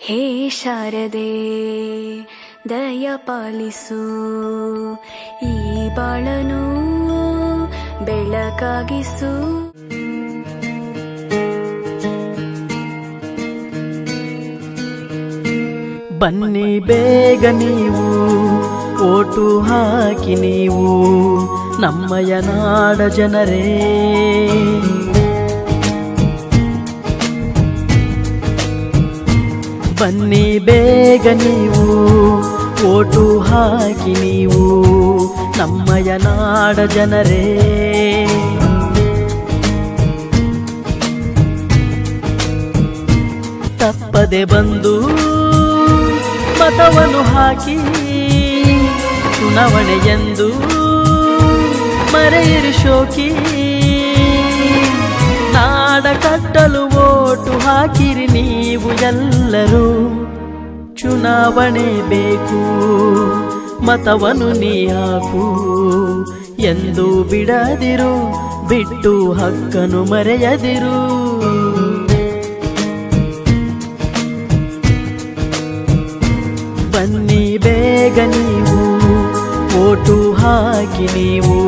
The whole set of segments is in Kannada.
ಹೇ ಶಾರದೆ ದಯ ಪಾಲಿಸು, ಈ ಬಾಳನು ಬೆಳಕಾಗಿಸು. ಬನ್ನಿ ಬೇಗ ನೀವು ಓಟು ಹಾಕಿ ನೀವು ನಮ್ಮಯ ನಾಡ ಜನರೇ. ಬನ್ನಿ ಬೇಗ ನೀವು ಓಟು ಹಾಕಿ ನೀವು ನಮ್ಮಯ ನಾಡ ಜನರೇ. ತಪ್ಪದೆ ಬಂದು ಮತವನ್ನು ಹಾಕಿ ಚುನಾವಣೆಯೆಂದು ಮರೆಯಿರಿ ಶೋಕಿ. ನಾಡ ಕಟ್ಟಲು ಓಟು ಹಾಕಿರಿ ನೀವು ಎಲ್ಲರೂ. ಚುನಾವಣೆ ಬೇಕು ಮತವನ್ನು ನೀ ಹಾಕು ಎಂದು ಬಿಡದಿರು, ಬಿಟ್ಟು ಹಕ್ಕನ್ನು ಮರೆಯದಿರು. ಬನ್ನಿ ಬೇಗ ನೀವು ಓಟು ಹಾಕಿ ನೀವು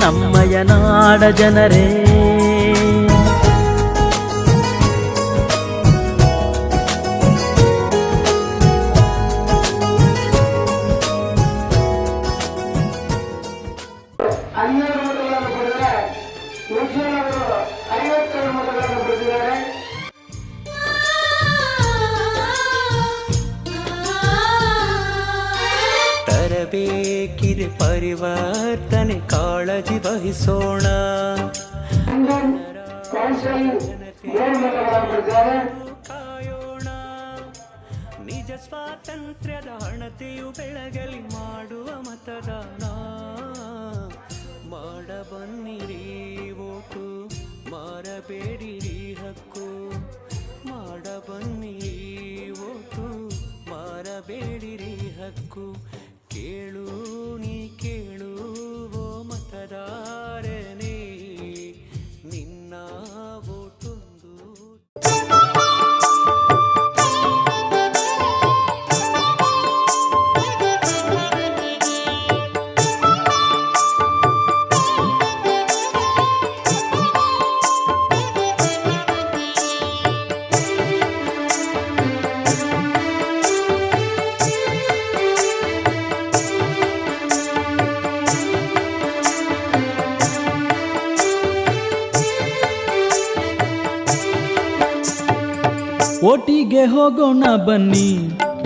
ನಮ್ಮಯ ನಾಡ ಜನರೇ. ತರಬೇಕಿದೆ ಪರಿವರ್ತನೆ, ಕಾಳಜಿ ವಹಿಸೋಣ. ಕಾಯೋಣ ನಿಜ ಸ್ವಾತಂತ್ರ್ಯದ ಹಣತೆಯು ಬೆಳಗಲಿ ಮಾಡುವ ಮತದಾನ. ಮಾಡ ಬನ್ನಿರಿ ಓಟು, ಮಾರಬೇಡಿರಿ ಹಕ್ಕು. ಮಾಡ ಬನ್ನಿರಿ ಓಟು, ಮಾರಬೇಡಿರಿ ಹಕ್ಕು. ಕೇಳು ನೀ ಕೇಳು ಓ ಮತದಾರನೇ, ನಿನ್ನ ಓಟೊಂದು. ಓಟಿಗೆ ಹೋಗೋಣ ಬನ್ನಿ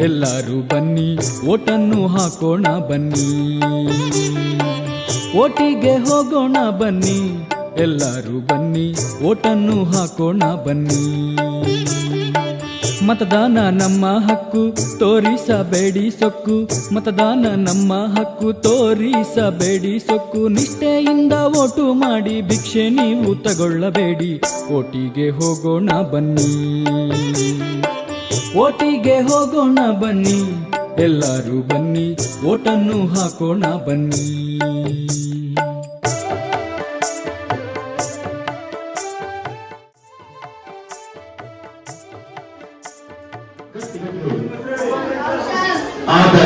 ಎಲ್ಲರೂ ಬನ್ನಿ, ಓಟನ್ನು ಹಾಕೋಣ ಬನ್ನಿ. ಓಟಿಗೆ ಹೋಗೋಣ ಬನ್ನಿ ಎಲ್ಲರೂ ಬನ್ನಿ, ಓಟನ್ನು ಹಾಕೋಣ ಬನ್ನಿ. ಮತದಾನ ನಮ್ಮ ಹಕ್ಕು ತೋರಿಸಬೇಡಿ ಸೊಕ್ಕು, ಮತದಾನ ನಮ್ಮ ಹಕ್ಕು ತೋರಿಸಬೇಡಿ ಸೊಕ್ಕು. ನಿಷ್ಠೆಯಿಂದ ಓಟು ಮಾಡಿ ಭಿಕ್ಷೆ ನೀವು ತಗೊಳ್ಳಬೇಡಿ, ಓಟಿಗೆ ಹೋಗೋಣ ಬನ್ನಿ. ಓಟಿಗೆ ಹೋಗೋಣ ಬನ್ನಿ ಎಲ್ಲರೂ ಬನ್ನಿ, ಓಟನ್ನು ಹಾಕೋಣ ಬನ್ನಿ.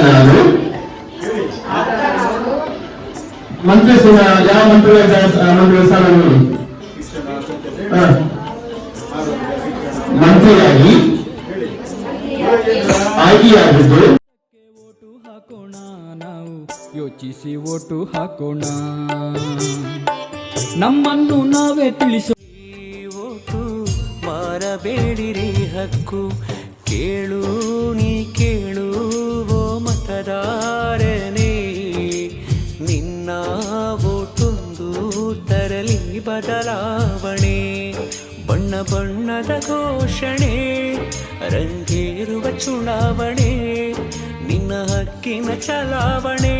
ನಾನು ಮಂತ್ರಿ ಯಾವ ಮಂತ್ರಿಯಾಗಿ ಆಯ್ಕೆಯಾಗಿದ್ದು ಓಟು ಹಾಕೋಣ ನಾವು, ಯೋಚಿಸಿ ಓಟು ಹಾಕೋಣ. ನಮ್ಮನ್ನು ನಾವೇ ತಿಳಿಸೋ. ಓಟು ಮಾರಬೇಡಿರಿ ಹಕ್ಕು. ಕೇಳು ನೀ ಕೇಳು ಓ ಮತದಾರನೇ, ನಿನ್ನ ಓಟೊಂದು ತರಲಿ ಬದಲಾವಣೆ. ಬಣ್ಣ ಬಣ್ಣದ ಘೋಷಣೆ ರಂಗೇರುವ ಚುನಾವಣೆ, ನಿನ್ನ ಹಕ್ಕಿನ ಚಲಾವಣೆ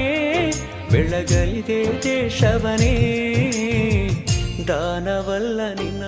ಬೆಳಗಲಿದೆ ದೇಶವನೇ. ದಾನವಲ್ಲ ನಿನ್ನ